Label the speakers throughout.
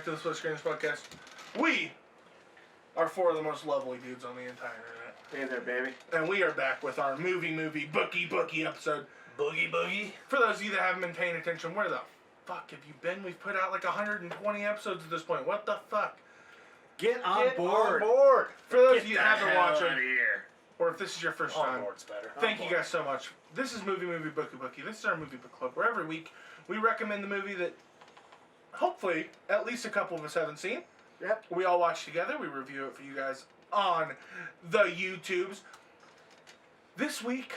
Speaker 1: to the Split Screens Podcast. We are four of the most lovely dudes on the entire internet.
Speaker 2: Hey there, baby.
Speaker 1: And we are back with our movie Bookie episode. Boogie. For those of you that haven't been paying attention, where the fuck have you been? We've put out like 120 episodes at this point. What the fuck?
Speaker 2: Get on board.
Speaker 1: For those of you that haven't watched it,
Speaker 2: here.
Speaker 1: or if this is your first time,
Speaker 3: On board's better.
Speaker 1: thank you guys so much. This is Movie Bookie. This is our movie book club, where every week we recommend the movie that hopefully at least a couple of us haven't seen.
Speaker 2: Yep.
Speaker 1: We all watch together. We review it for you guys on the YouTubes. This week,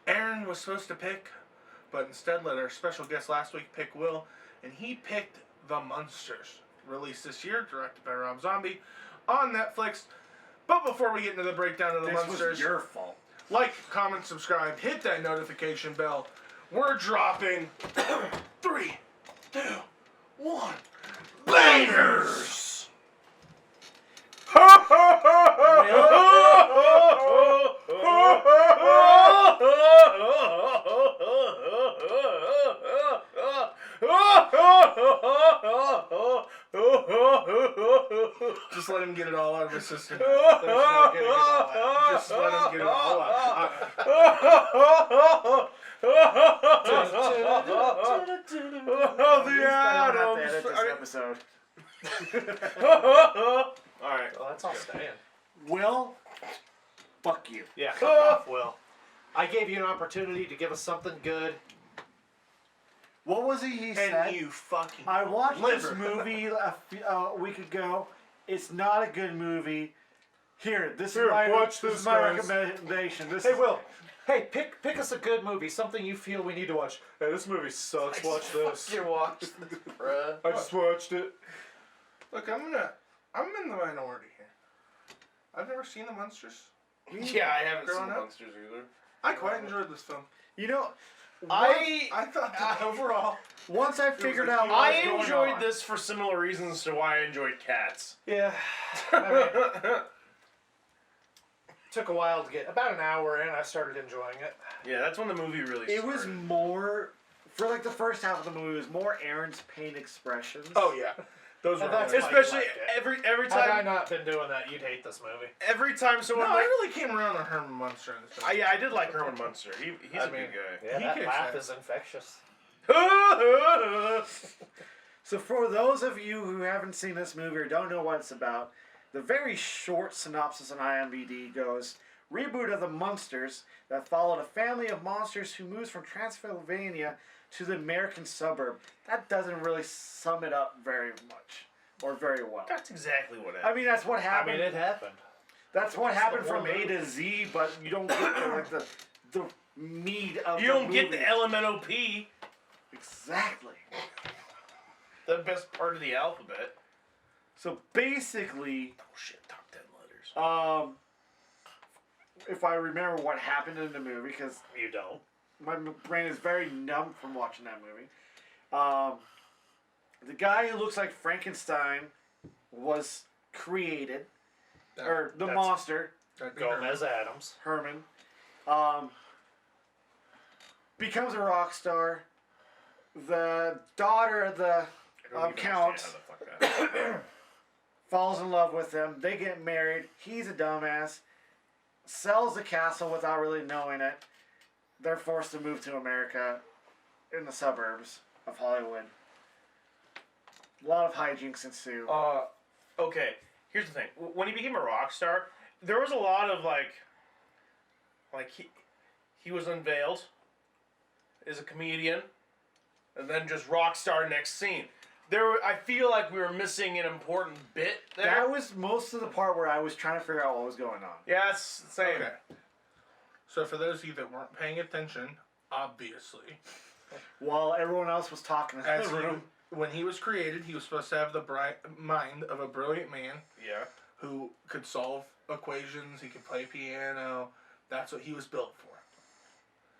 Speaker 1: Aaron was supposed to pick, but instead let our special guest last week pick Will, and he picked The Munsters, released this year, directed by Rob Zombie, on Netflix. But before we get into the breakdown of The Munsters,
Speaker 2: This was your fault.
Speaker 1: like, comment, subscribe, hit that notification bell. We're dropping 3, 2, 1. Bangers! Just let him get it all out of his system. There's no getting it all out. Just let him get it all out.
Speaker 2: The Adams. This episode.
Speaker 1: Alright.
Speaker 3: Well, that's all staying.
Speaker 2: Will, fuck you.
Speaker 3: Yeah, fuck off, Will. I gave you an opportunity to give us something good.
Speaker 2: What was he said?
Speaker 1: And you fucking
Speaker 2: I watched this
Speaker 1: liver.
Speaker 2: movie a week ago. It's not a good movie. Here, this is my recommendation. This
Speaker 3: Hey,
Speaker 2: is,
Speaker 3: Will. Hey, pick us a good movie, something you feel we need to watch. Hey, this movie sucks. Watch this.
Speaker 4: You watched this, bruh.
Speaker 3: I just watched it.
Speaker 1: Look, I'm in the minority here. I've never seen The Munsters.
Speaker 4: Yeah, I haven't
Speaker 1: Growing
Speaker 4: seen
Speaker 1: up?
Speaker 4: Munsters either.
Speaker 1: I quite enjoyed this film.
Speaker 2: you know,
Speaker 1: I thought that overall,
Speaker 2: once I figured
Speaker 1: a
Speaker 2: out
Speaker 1: huge-
Speaker 2: what was
Speaker 4: I
Speaker 2: going
Speaker 4: enjoyed
Speaker 2: on,
Speaker 4: this for similar reasons to why I enjoyed Cats.
Speaker 3: Yeah. I mean, took a while to get. About an hour in, I started enjoying it.
Speaker 4: Yeah, that's when the movie really
Speaker 2: it was
Speaker 4: started.
Speaker 2: more, for like the first half of the movie, it was more Aaron's pain expressions.
Speaker 1: oh yeah, those were
Speaker 3: And that's
Speaker 1: hilarious.
Speaker 3: why you
Speaker 4: Especially
Speaker 3: liked it.
Speaker 4: every
Speaker 3: Had I
Speaker 4: time
Speaker 3: not been doing that, you'd hate this movie.
Speaker 4: every time
Speaker 1: No,
Speaker 4: someone
Speaker 1: I
Speaker 4: like,
Speaker 1: really came around on Herman Munster in this film.
Speaker 4: I did like Herman Munster. He's
Speaker 3: I
Speaker 4: a
Speaker 3: mean,
Speaker 4: good guy.
Speaker 3: Yeah,
Speaker 1: He
Speaker 3: that
Speaker 1: kicks
Speaker 3: laugh
Speaker 1: ass.
Speaker 3: is infectious.
Speaker 2: So for those of you who haven't seen this movie or don't know what it's about, the very short synopsis on IMDb goes, reboot of the Munsters that followed a family of monsters who moves from Transylvania to the American suburb. That doesn't really sum it up very much or very well.
Speaker 4: That's exactly what
Speaker 2: I
Speaker 4: happened.
Speaker 2: mean, that's what
Speaker 3: I
Speaker 2: happened.
Speaker 3: mean, it happened.
Speaker 2: That's what happened
Speaker 3: the
Speaker 2: from
Speaker 3: whole
Speaker 2: A to Z, but you don't get to, like the meat of
Speaker 4: You
Speaker 2: the
Speaker 4: don't get
Speaker 2: movie.
Speaker 4: the LMNOP,
Speaker 2: Exactly.
Speaker 4: the best part of the alphabet.
Speaker 2: So basically,
Speaker 4: Oh shit, top 10 letters.
Speaker 2: if I remember what happened in the movie, because
Speaker 3: You don't.
Speaker 2: my brain is very numb from watching that movie. The guy who looks like Frankenstein was created, or the
Speaker 3: That's-
Speaker 2: monster,
Speaker 1: That'd be Herman.
Speaker 3: Gomez Adams.
Speaker 2: Herman, becomes a rock star. The daughter of the
Speaker 4: I don't even
Speaker 2: Count
Speaker 4: understand how the fuck that.
Speaker 2: falls in love with him. They get married. He's a dumbass. Sells the castle without really knowing it. They're forced to move to America in the suburbs of Hollywood. A lot of hijinks ensue.
Speaker 4: Okay, here's the thing. When he became a rock star, there was a lot of like he was unveiled as a comedian, and then just rock star next scene. I feel like we were missing an important bit there.
Speaker 2: That was most of the part where I was trying to figure out what was going on.
Speaker 4: Yeah, it's the same.
Speaker 1: Okay. So for those of you that weren't paying attention, obviously,
Speaker 2: While everyone else was talking in
Speaker 1: as
Speaker 2: the room.
Speaker 1: when he was created, he was supposed to have the mind of a brilliant man
Speaker 4: Yeah.
Speaker 1: who could solve equations. He could play piano. That's what he was built for.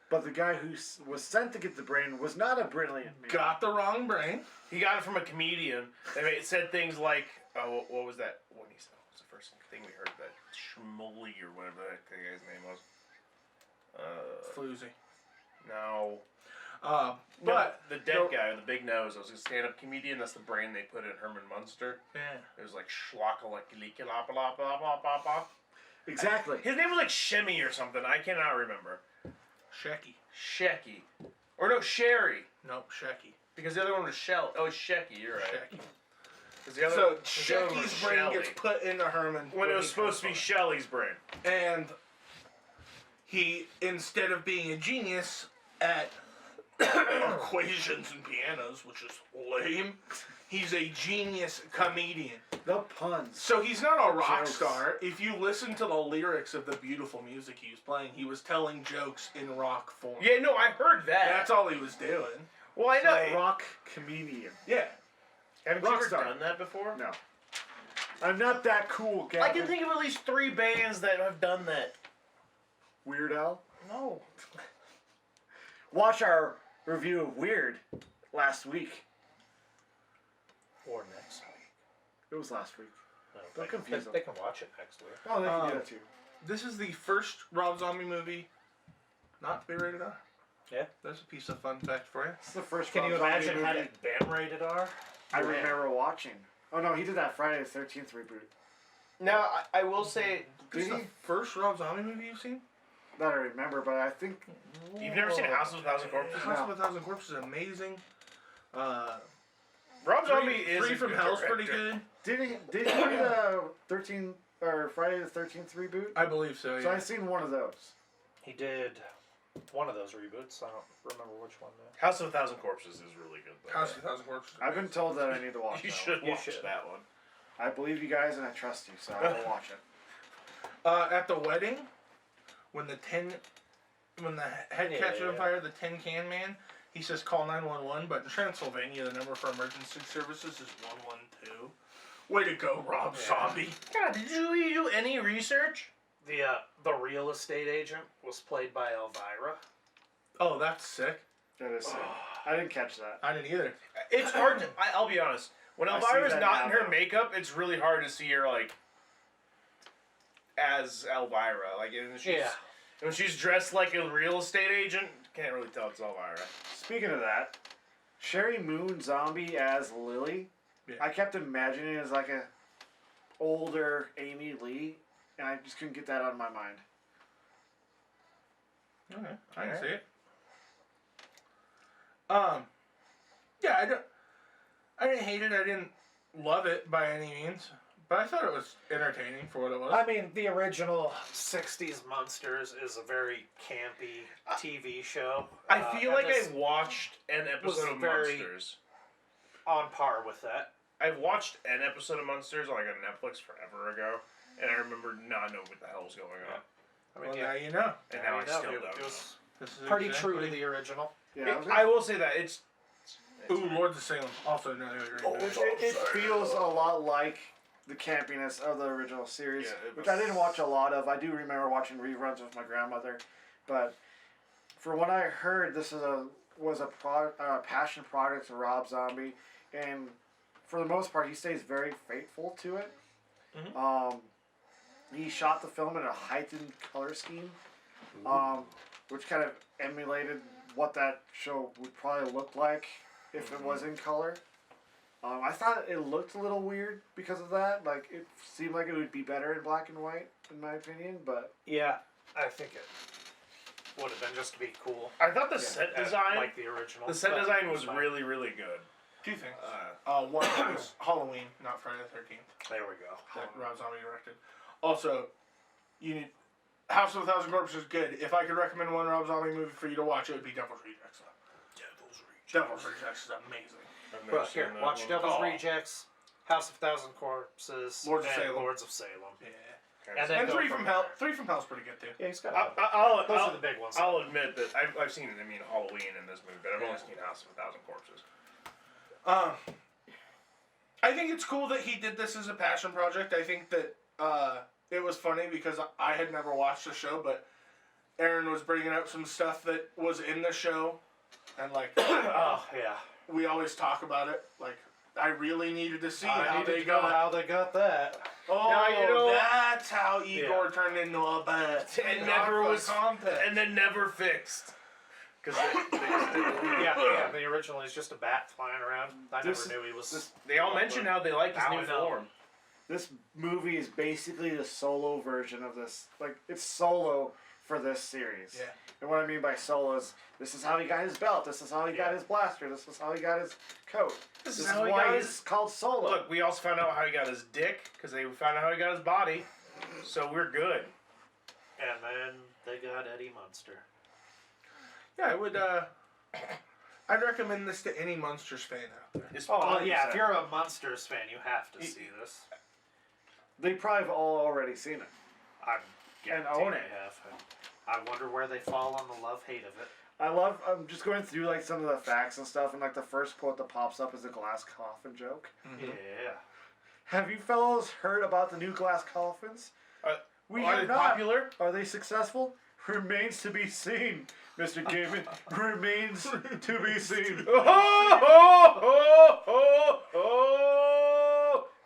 Speaker 2: But the guy who was sent to get the brain was not a brilliant man.
Speaker 1: Got the wrong brain.
Speaker 4: He got it from a comedian. It said things like, oh, what was that? What he said? What was the first thing we heard? That Schmully or whatever that guy's name was.
Speaker 1: Floozy.
Speaker 4: No.
Speaker 1: But
Speaker 4: the dead guy with the big nose, I was a stand-up comedian. That's the brain they put in Herman Munster.
Speaker 1: yeah.
Speaker 4: It was like Schlockalakalikalapalapalapalapa.
Speaker 2: Exactly.
Speaker 4: His name was like Shemmy or something. I cannot remember. Shecky. Or no, Sherry.
Speaker 1: Nope, Shecky.
Speaker 4: Because the other one was Shell. Oh, it's Shecky. You're right.
Speaker 1: Shecky.
Speaker 4: 'Cause the other,
Speaker 1: So
Speaker 4: 'cause the other one was
Speaker 1: Shecky's brain
Speaker 4: Shelley.
Speaker 1: gets put into Herman
Speaker 4: when it was
Speaker 1: he
Speaker 4: supposed to be
Speaker 1: comes
Speaker 4: Shelley's brain.
Speaker 1: on. And he, instead of being a genius at equations and pianos, which is lame, he's a genius comedian.
Speaker 2: The puns.
Speaker 1: So he's not a rock
Speaker 2: Jokes.
Speaker 1: star. If you listen to the lyrics of the beautiful music he was playing, he was telling jokes in rock form.
Speaker 4: Yeah, no, I heard that.
Speaker 1: That's all he was doing.
Speaker 4: well, I know.
Speaker 2: Rock comedian.
Speaker 1: Yeah.
Speaker 4: Haven't you
Speaker 2: rock
Speaker 4: ever
Speaker 2: star.
Speaker 4: done that before?
Speaker 2: No. I'm not that cool,
Speaker 4: I
Speaker 2: Gavin.
Speaker 4: can think of at least 3 bands that have done that.
Speaker 2: Weird Al.
Speaker 4: No.
Speaker 2: Watch our review of Weird last week.
Speaker 3: Or next week.
Speaker 2: It was last week.
Speaker 3: No,
Speaker 2: Don't confuse them.
Speaker 3: they can watch it next week.
Speaker 2: Oh, they can do that too.
Speaker 1: This is the first Rob Zombie movie not to be rated R.
Speaker 3: Yeah.
Speaker 1: That's a piece of fun fact for you.
Speaker 2: It's the first
Speaker 3: Can you
Speaker 2: Rob Zombie
Speaker 3: imagine
Speaker 2: movie
Speaker 3: had it been rated R?
Speaker 2: I remember watching. Oh no, he did that Friday the 13th reboot.
Speaker 4: Now, I will say,
Speaker 1: This is
Speaker 2: Did
Speaker 1: the
Speaker 2: he?
Speaker 1: first Rob Zombie movie you've seen?
Speaker 2: That I remember, but I think
Speaker 4: you've never seen House of a Thousand Corpses?
Speaker 1: House of a Thousand Corpses is amazing.
Speaker 4: Rob Zombie is
Speaker 1: Free
Speaker 4: a
Speaker 1: from
Speaker 4: good
Speaker 1: Hell's
Speaker 4: director.
Speaker 1: pretty good.
Speaker 2: did he do the 13 or Friday the 13th reboot?
Speaker 1: I believe so,
Speaker 2: So
Speaker 1: yeah.
Speaker 2: I've seen one of those.
Speaker 3: He did one of those reboots. I don't remember which one.
Speaker 4: House of a Thousand Corpses is really good, though.
Speaker 1: House of a Thousand Corpses. is
Speaker 2: I've been
Speaker 1: amazing.
Speaker 2: told that I need to watch
Speaker 4: You
Speaker 2: that
Speaker 4: should
Speaker 2: one.
Speaker 3: You
Speaker 4: watch
Speaker 3: should.
Speaker 4: that one.
Speaker 2: I believe you guys and I trust you, so I will watch it.
Speaker 1: At the wedding, when the head catches on
Speaker 3: Yeah.
Speaker 1: fire, the tin can man, he says call 911, but in Transylvania, the number for emergency services is 112. Way to go, Rob Zombie.
Speaker 4: God, did you do any research?
Speaker 3: The real estate agent was played by Elvira.
Speaker 1: Oh, that's sick.
Speaker 2: That is sick. I didn't catch that.
Speaker 1: I didn't either.
Speaker 4: It's hard to. I'll be honest. When
Speaker 2: I see
Speaker 4: Elvira's
Speaker 2: that
Speaker 4: not
Speaker 2: now,
Speaker 4: in her
Speaker 2: though.
Speaker 4: makeup, it's really hard to see her like as Elvira. Like when she's dressed like a real estate agent, can't really tell it's Elvira.
Speaker 2: Speaking of that, Sherry Moon Zombie as Lily.
Speaker 1: Yeah.
Speaker 2: I kept imagining it as like a older Amy Lee, and I just couldn't get that out of my mind.
Speaker 1: Okay, I can
Speaker 4: Alright.
Speaker 1: see it. Yeah, I didn't hate it. I didn't love it by any means, but I thought it was entertaining for what it was.
Speaker 3: I mean, the original '60s Munsters is a very campy TV show.
Speaker 4: I feel
Speaker 3: and
Speaker 4: like
Speaker 3: this
Speaker 4: I watched an episode of
Speaker 3: very-
Speaker 4: Munsters.
Speaker 3: on par with that.
Speaker 4: I've watched an episode of Munsters like on Netflix forever ago, and I remember not knowing what the hell was going on.
Speaker 3: I mean,
Speaker 1: Well,
Speaker 3: yeah,
Speaker 1: now you know.
Speaker 4: And now I
Speaker 3: know,
Speaker 4: still
Speaker 3: it
Speaker 4: don't know.
Speaker 3: was
Speaker 1: This is
Speaker 3: pretty true to
Speaker 1: exactly-
Speaker 3: the original.
Speaker 2: Yeah,
Speaker 4: I will say that it's.
Speaker 1: Ooh, Lords of Salem. Also another great movie.
Speaker 2: it feels a lot like the campiness of the original series,
Speaker 4: Yeah, it
Speaker 2: which
Speaker 4: was-
Speaker 2: I didn't watch a lot of. I do remember watching reruns with my grandmother, but from what I heard, this was a passion project to Rob Zombie, and for the most part, he stays very faithful to it. He shot the film in a heightened color scheme, which kind of emulated what that show would probably look like if it was in color. I thought it looked a little weird because of that. Like, it seemed like it would be better in black and white, in my opinion, but
Speaker 3: Yeah, I think it would have been just to be cool.
Speaker 4: I thought the set design,
Speaker 3: like the original.
Speaker 4: the set
Speaker 3: but
Speaker 4: design was
Speaker 3: it's fine.
Speaker 4: really, really good.
Speaker 1: Two things. One was Halloween, not Friday the 13th.
Speaker 3: There we go.
Speaker 1: That Rob Zombie directed. Also, you need House of a Thousand Corpses is good. If I could recommend one Rob Zombie movie for you to watch, it would be Devil's Rejects. Devil's Rejects is amazing.
Speaker 4: I've never
Speaker 3: Well,
Speaker 4: seen
Speaker 3: here,
Speaker 4: that
Speaker 3: watch
Speaker 4: one.
Speaker 3: Devil's
Speaker 1: Oh.
Speaker 3: Rejects, House of Thousand Corpses,
Speaker 1: Lords of
Speaker 3: and
Speaker 1: Salem.
Speaker 3: Lords of Salem.
Speaker 1: Yeah.
Speaker 3: And then
Speaker 1: And
Speaker 3: go
Speaker 1: Three from
Speaker 3: there.
Speaker 1: Hell. Three from Hell's pretty good too.
Speaker 3: Yeah, he's got.
Speaker 4: I'll
Speaker 3: those are the big ones.
Speaker 4: I'll admit that I've seen Halloween in this movie, but I've only seen House of a Thousand Corpses.
Speaker 1: I think it's cool that he did this as a passion project. I think that it was funny because I had never watched the show, but Aaron was bringing up some stuff that was in the show, and like
Speaker 3: Oh yeah.
Speaker 1: we always talk about it. Like I really needed to see
Speaker 3: I
Speaker 1: how
Speaker 3: need
Speaker 1: they
Speaker 3: to know
Speaker 1: got.
Speaker 3: how they got that.
Speaker 1: Oh,
Speaker 4: Now, you know-
Speaker 1: that's how Igor turned into a bat
Speaker 4: And never
Speaker 1: Not the
Speaker 4: was-
Speaker 1: compact.
Speaker 4: And then never fixed. Because
Speaker 3: Yeah, the original is just a bat flying around. I
Speaker 2: This-
Speaker 3: never knew he was.
Speaker 4: they all mention how they like his
Speaker 3: Now
Speaker 4: new
Speaker 3: I know.
Speaker 4: form.
Speaker 2: This movie is basically the solo version of this. Like, it's solo for this series.
Speaker 1: Yeah.
Speaker 2: And what I mean by solo is, this is how he got his belt, this is how he got
Speaker 3: Yeah.
Speaker 2: his blaster, this is how he got his coat.
Speaker 4: This
Speaker 2: This
Speaker 4: is
Speaker 2: is
Speaker 4: how he
Speaker 2: why
Speaker 4: got
Speaker 2: it's
Speaker 4: his.
Speaker 2: called solo.
Speaker 4: Look, we also found out how he got his dick because they found out how he got his body. So we're good.
Speaker 3: And then they got Eddie Munster.
Speaker 1: Yeah, I would. I'd recommend this to any Munsters fan out there.
Speaker 4: It's
Speaker 3: Oh, yeah,
Speaker 4: 100%.
Speaker 3: if you're a Munsters fan, you have to see this.
Speaker 2: They probably have all already seen it.
Speaker 3: I'm
Speaker 2: And
Speaker 3: guaranteed
Speaker 2: own
Speaker 3: they
Speaker 2: it.
Speaker 3: have. I wonder where they fall on the love-hate of it.
Speaker 2: I'm just going through like some of the facts and stuff, and like the first quote that pops up is the glass coffin joke.
Speaker 1: Mm-hmm.
Speaker 3: Yeah.
Speaker 2: Have you fellows heard about the new glass coffins? We
Speaker 4: Are
Speaker 2: have
Speaker 4: they
Speaker 2: not.
Speaker 4: popular?
Speaker 2: Are they successful? Remains to be seen, Mr. Gaiman. Remains to be seen.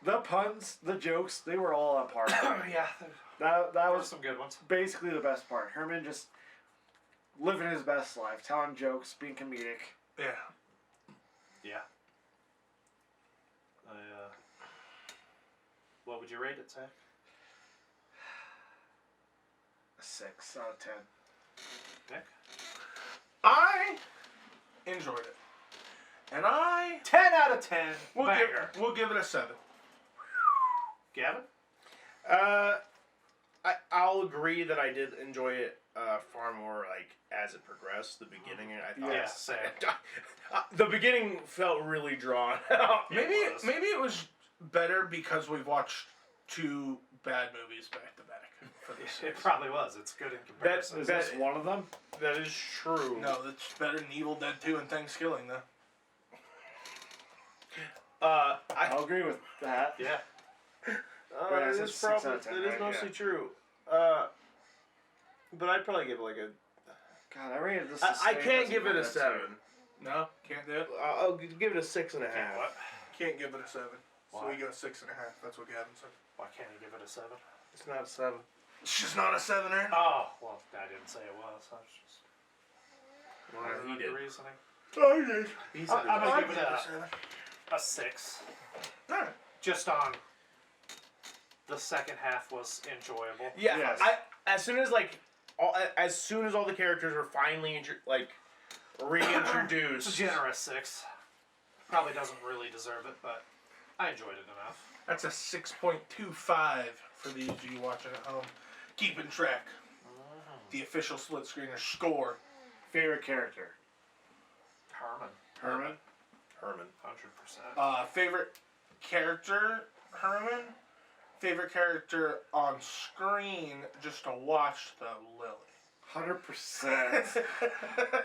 Speaker 2: The puns, the jokes, they were all on par.
Speaker 3: Yeah,
Speaker 2: That
Speaker 3: there were
Speaker 2: was
Speaker 3: some good ones.
Speaker 2: basically the best part. Herman just living his best life, telling jokes, being comedic.
Speaker 1: Yeah.
Speaker 3: Yeah. What would you rate it, Zach?
Speaker 2: A 6 out of 10.
Speaker 3: Nick?
Speaker 1: I enjoyed it, and I
Speaker 3: 10 out of 10.
Speaker 1: we'll
Speaker 3: Banger.
Speaker 1: give it a 7.
Speaker 3: Gavin?
Speaker 4: I'll agree that I did enjoy it far more like as it progressed. The beginning, I thought.
Speaker 3: Yeah, same.
Speaker 4: The beginning felt really drawn out.
Speaker 1: Maybe
Speaker 3: was.
Speaker 1: it was better because we've watched 2 bad movies back to back for this
Speaker 3: It
Speaker 1: series.
Speaker 3: probably was. It's good in comparison.
Speaker 2: Is this one of them?
Speaker 4: That is true.
Speaker 1: No, that's better than Evil Dead 2 and Thanksgiving though.
Speaker 2: I'll agree with that.
Speaker 3: Yeah.
Speaker 2: But I
Speaker 4: That
Speaker 2: said
Speaker 4: is
Speaker 2: 6 out
Speaker 4: probably
Speaker 2: of 10,
Speaker 4: that is
Speaker 2: right?
Speaker 4: mostly
Speaker 2: Yeah.
Speaker 4: true. But I'd probably give it like a.
Speaker 2: God, I rated this.
Speaker 4: I can't give it a 7.
Speaker 1: No, can't do it.
Speaker 4: I'll give it a 6.5.
Speaker 3: What?
Speaker 1: Can't give it a 7. So
Speaker 3: Why?
Speaker 1: we go 6.5. That's what Gavin said.
Speaker 3: Why can't you give it a 7?
Speaker 4: It's not a 7.
Speaker 1: It's just not a 7er.
Speaker 3: Oh, well, I didn't say it was. I was just.
Speaker 4: Well,
Speaker 3: I
Speaker 4: he
Speaker 3: heard
Speaker 4: did.
Speaker 3: the reasoning.
Speaker 1: I did.
Speaker 4: He's
Speaker 3: I'm
Speaker 1: I'd
Speaker 3: gonna
Speaker 1: give
Speaker 3: give
Speaker 1: it
Speaker 3: it
Speaker 1: a
Speaker 3: a
Speaker 1: 7.
Speaker 3: 6.
Speaker 1: Alright.
Speaker 3: Just on. The second half was enjoyable.
Speaker 4: Yeah,
Speaker 2: Yes.
Speaker 4: as soon as all the characters were finally
Speaker 3: It's a
Speaker 4: reintroduced.
Speaker 3: generous 6. Probably doesn't really deserve it, but I enjoyed it enough.
Speaker 1: That's a 6.25 for these of you watching at home. Keeping track. The official split screener score.
Speaker 2: Favorite character?
Speaker 3: Herman.
Speaker 2: Herman?
Speaker 4: Herman.
Speaker 3: 100%.
Speaker 1: Favorite character, Herman. Favorite character on screen, just to watch the Lily.
Speaker 2: 100%.
Speaker 3: Yeah,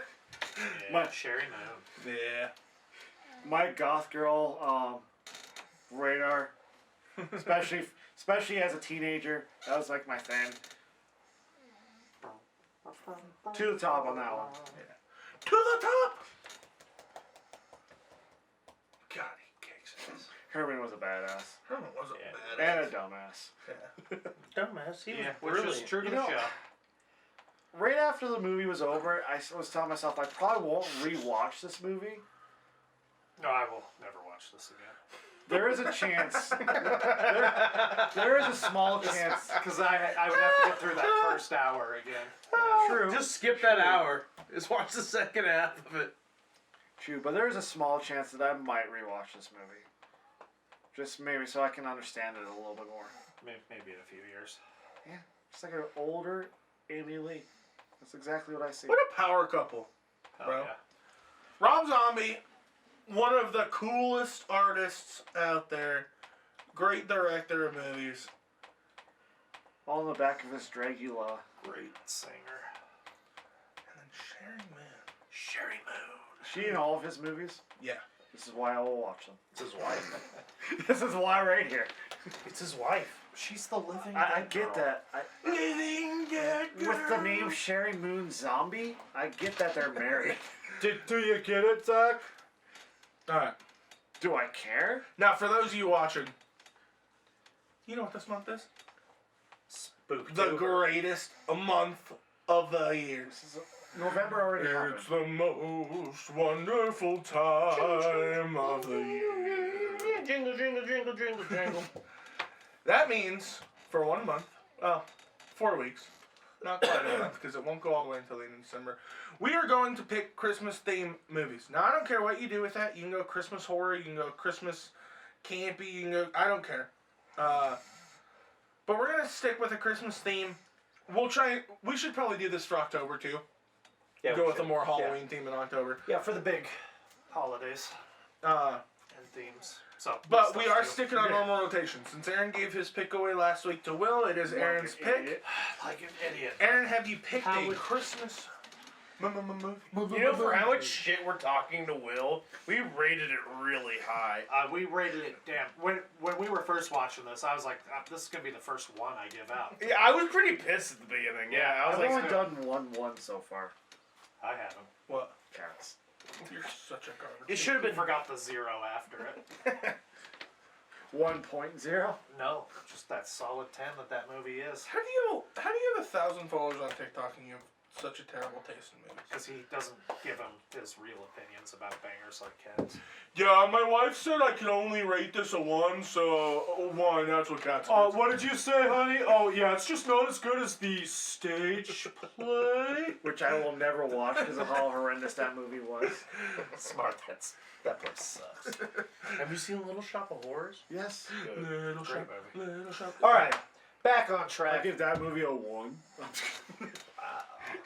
Speaker 2: My-
Speaker 3: Sherry Moon.
Speaker 1: Yeah.
Speaker 2: My goth girl, Radar. Especially as a teenager. That was like my thing. To the top on that one.
Speaker 1: To the top! God, he kicks ass.
Speaker 2: Herman was a badass.
Speaker 1: Herman was a
Speaker 3: Yeah.
Speaker 2: And
Speaker 1: badass.
Speaker 2: a dumbass.
Speaker 1: Yeah.
Speaker 4: Dumbass. He
Speaker 3: Yeah,
Speaker 4: was
Speaker 3: which
Speaker 4: brilliant.
Speaker 3: is true to
Speaker 2: You
Speaker 3: the
Speaker 2: know-
Speaker 3: show.
Speaker 2: Right after the movie was over, I was telling myself I probably won't rewatch this movie.
Speaker 3: No, I will never watch this again.
Speaker 2: There is a chance. there is a small chance.
Speaker 3: Because I would have to get through that first hour again.
Speaker 2: True.
Speaker 4: Just skip that hour. Just watch the second half of it.
Speaker 2: True, but there is a small chance that I might rewatch this movie. Just maybe so I can understand it a little bit more.
Speaker 3: Maybe in a few years.
Speaker 2: Just like an older Amy Lee. That's exactly what I see.
Speaker 1: What a power couple.
Speaker 3: Oh,
Speaker 1: Bro.
Speaker 3: yeah.
Speaker 1: Rob Zombie, one of the coolest artists out there. Great director of movies.
Speaker 2: All in the back of his Dragula.
Speaker 3: Great singer.
Speaker 1: And then Sherry Moon.
Speaker 3: Sherry Moon.
Speaker 2: She in all of his movies.
Speaker 1: Yeah.
Speaker 2: This is why I will watch them.
Speaker 4: It's his wife.
Speaker 2: This is why right here.
Speaker 4: It's his wife.
Speaker 3: She's the living
Speaker 2: I
Speaker 3: dead
Speaker 2: get
Speaker 3: girl.
Speaker 2: that. With the name Sherry Moon Zombie, I get that they're married. Do you get it, Zach?
Speaker 1: Alright.
Speaker 2: Do I care?
Speaker 1: Now, for those of you watching, you know what this month is?
Speaker 3: Spooktober.
Speaker 1: The greatest month of the year.
Speaker 2: This is November already happened.
Speaker 1: It's the most wonderful time of the year.
Speaker 4: Jingle, jingle, jingle, jingle, jingle.
Speaker 1: That means for 1 month, 4 weeks, not quite a month because it won't go all the way until the end of December, we are going to pick Christmas-themed movies. Now, I don't care what you do with that. You can go Christmas horror, you can go Christmas campy, you can go, I don't care. But we're going to stick with a Christmas theme. We should probably do this for October too.
Speaker 3: Yeah,
Speaker 1: Go
Speaker 3: we
Speaker 1: with a
Speaker 3: should.
Speaker 1: more Halloween theme in October.
Speaker 3: Yeah, for the big holidays
Speaker 1: Uh,
Speaker 3: and themes. So,
Speaker 1: but we are
Speaker 3: stuff to do.
Speaker 1: sticking on normal rotation. Since Aaron gave his pick away last week to Will, it is Aaron's
Speaker 2: Like an
Speaker 1: pick.
Speaker 2: idiot.
Speaker 3: Like an idiot.
Speaker 1: Aaron, have you picked
Speaker 3: How
Speaker 1: a
Speaker 3: would-
Speaker 1: Christmas movie?
Speaker 4: You know, for how much shit we're talking to Will, we rated it really high.
Speaker 3: We rated it. Damn. When we were first watching this, I was like, "This is gonna be the first one I give out."
Speaker 4: Yeah, I was pretty pissed at the beginning. Yeah, I was
Speaker 2: I've
Speaker 4: like,
Speaker 2: only done one so far.
Speaker 3: I haven't.
Speaker 1: What?
Speaker 2: Cats.
Speaker 1: You're such a garbage.
Speaker 4: it should have been.
Speaker 3: Forgot the zero after it.
Speaker 2: 1.0.
Speaker 3: No, just that solid 10 that movie is.
Speaker 1: How do you have 1,000 followers on TikTok and you have such a terrible taste in movies?
Speaker 3: Because he doesn't give him his real opinions about bangers like Cats.
Speaker 1: Yeah, my wife said I can only rate this a 1, so a 1, that's what Cats gets.
Speaker 3: What did you say, honey? Oh, yeah, it's just not as good as the stage play.
Speaker 2: Which I will never watch because of how horrendous that movie was.
Speaker 3: Smart, that place sucks.
Speaker 4: Have you seen Little Shop of Horrors?
Speaker 2: Yes.
Speaker 1: Little
Speaker 3: Great
Speaker 1: shop,
Speaker 3: movie.
Speaker 1: little shop.
Speaker 3: All right, back on
Speaker 2: I
Speaker 3: track.
Speaker 2: give that movie a 1.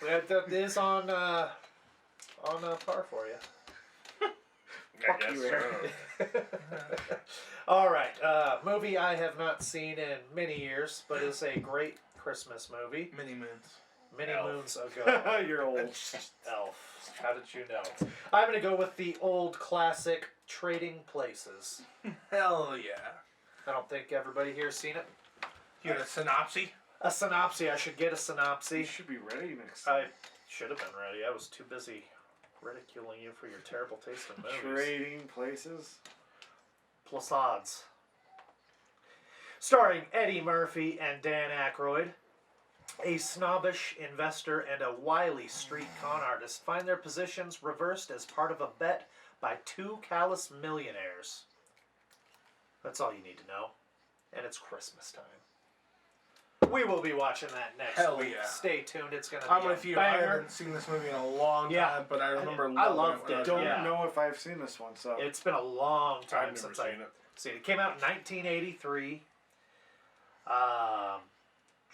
Speaker 3: That is on par for you.
Speaker 2: Fuck
Speaker 4: I guess
Speaker 2: you, Aaron.
Speaker 4: so.
Speaker 3: All right, movie I have not seen in many years, but is a great Christmas movie.
Speaker 1: Mini Moons.
Speaker 3: Many
Speaker 4: Elf.
Speaker 3: moons ago.
Speaker 2: You're old.
Speaker 3: Elf. How did you know? I'm gonna go with the old classic Trading Places.
Speaker 1: Hell yeah.
Speaker 3: I don't think everybody here's seen it.
Speaker 1: You got a synopsis?
Speaker 3: A synopsis. I should get a
Speaker 2: You
Speaker 3: synopsis.
Speaker 2: should be ready next
Speaker 3: I
Speaker 2: time.
Speaker 3: should have been ready. I was too busy ridiculing you for your terrible taste in movies.
Speaker 2: Trading Places.
Speaker 3: Plus odds. Starring Eddie Murphy and Dan Aykroyd, a snobbish investor and a wily street con artist find their positions reversed as part of a bet by two callous millionaires. That's all you need to know. And it's Christmas time. We will be watching that next
Speaker 1: Hell
Speaker 3: week.
Speaker 1: yeah.
Speaker 3: Stay tuned. It's going to
Speaker 1: I'm
Speaker 3: be
Speaker 1: with
Speaker 3: a
Speaker 1: you. I
Speaker 3: banger.
Speaker 1: haven't seen this movie in a long
Speaker 3: Yeah.
Speaker 1: time, but I remember
Speaker 3: I
Speaker 1: loving
Speaker 3: loved
Speaker 1: when I
Speaker 3: it.
Speaker 1: was
Speaker 2: Don't
Speaker 3: Yeah.
Speaker 2: know if I've seen this one, so.
Speaker 3: It's been a long
Speaker 4: I've
Speaker 3: time
Speaker 4: never
Speaker 3: since
Speaker 4: seen
Speaker 3: I've
Speaker 4: it.
Speaker 3: seen it. It came out in 1983.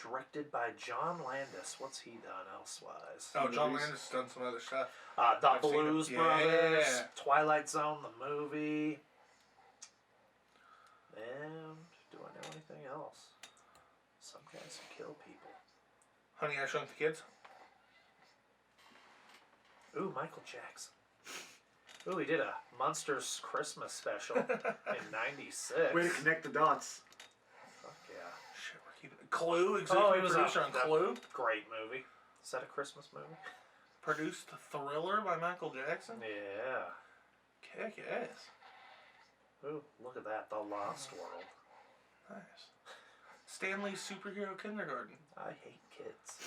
Speaker 3: Directed by John Landis. What's he done elsewise?
Speaker 1: Oh, John
Speaker 2: Movies.
Speaker 1: Landis has done some other stuff.
Speaker 3: The
Speaker 1: I've seen it.
Speaker 3: Blues
Speaker 1: Yeah.
Speaker 3: Brothers, Twilight Zone, the movie. And do I know anything else? Some guys who kill people.
Speaker 1: Honey, I Shrunk the Kids.
Speaker 3: Ooh, Michael Jackson. Ooh, he did a Munsters Christmas special in '96.
Speaker 2: Way to connect the dots.
Speaker 3: Fuck yeah.
Speaker 1: Shit, we're keeping Clue.
Speaker 3: he
Speaker 1: Executive
Speaker 3: was
Speaker 1: producer
Speaker 3: a-
Speaker 1: on Clue.
Speaker 3: Great movie. Is that a Christmas movie?
Speaker 1: Produced Thriller by Michael Jackson.
Speaker 3: Yeah.
Speaker 1: Kick yes.
Speaker 3: Ooh, look at that. The Lost World.
Speaker 1: Nice. Stanley's Superhero Kindergarten.
Speaker 3: I hate kids.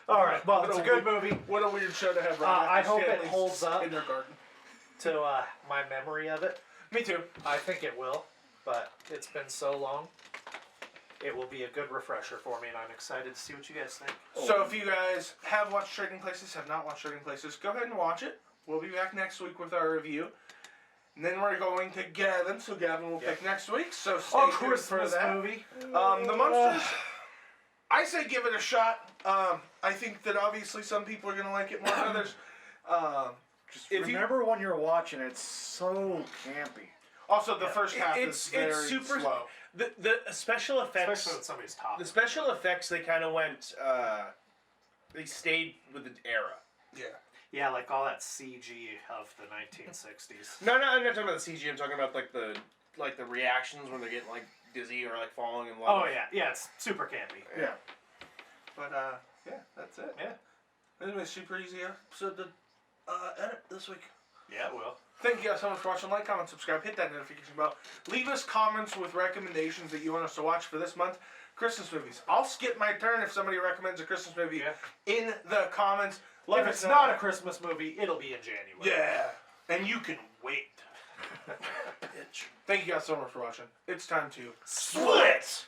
Speaker 3: All right. Well,
Speaker 1: What
Speaker 3: it's
Speaker 1: a
Speaker 3: a good
Speaker 1: weird-
Speaker 3: movie.
Speaker 1: What a weird show to have right
Speaker 3: I
Speaker 1: after
Speaker 3: hope it
Speaker 1: Stanley's
Speaker 3: holds up.
Speaker 1: Kindergarten.
Speaker 3: To my memory of it,
Speaker 1: Me too.
Speaker 3: I think it will. But it's been so long. It will be a good refresher for me, and I'm excited to see what you guys think.
Speaker 1: So if you guys have watched Trading Places, have not watched Trading Places, go ahead and watch it. We'll be back next week with our review. And then we're going to Gavin, so Gavin will pick next week. So stay tuned for
Speaker 3: Christmas
Speaker 1: that.
Speaker 3: movie.
Speaker 1: The Munsters, I say give it a shot. I think that obviously some people are going to like it more than others.
Speaker 2: Just
Speaker 1: If you-
Speaker 2: remember when you're watching, it's so campy.
Speaker 1: Also, the first half is very
Speaker 4: it's super
Speaker 1: slow.
Speaker 4: The special effects.
Speaker 3: Especially when somebody's top.
Speaker 4: The special effects, they kind of went. They stayed with the era.
Speaker 1: Yeah.
Speaker 3: Yeah, like all that CG of the 1960s.
Speaker 4: No, I'm not talking about the CG. I'm talking about like the reactions when they're getting like dizzy or like falling in love.
Speaker 3: Oh yeah, it's super campy.
Speaker 2: Yeah.
Speaker 1: But, yeah, that's it.
Speaker 3: Yeah.
Speaker 1: This was a super easy episode to edit this week.
Speaker 3: Yeah, it will.
Speaker 1: Thank you guys so much for watching. Like, comment, subscribe, hit that notification bell. Leave us comments with recommendations that you want us to watch for this month. Christmas movies. I'll skip my turn if somebody recommends a Christmas movie
Speaker 3: Yeah.
Speaker 1: in the comments.
Speaker 3: If it's not a Christmas movie, it'll be in January.
Speaker 1: Yeah. And you can wait. Bitch. Thank you guys so much for watching. It's time to
Speaker 4: Split!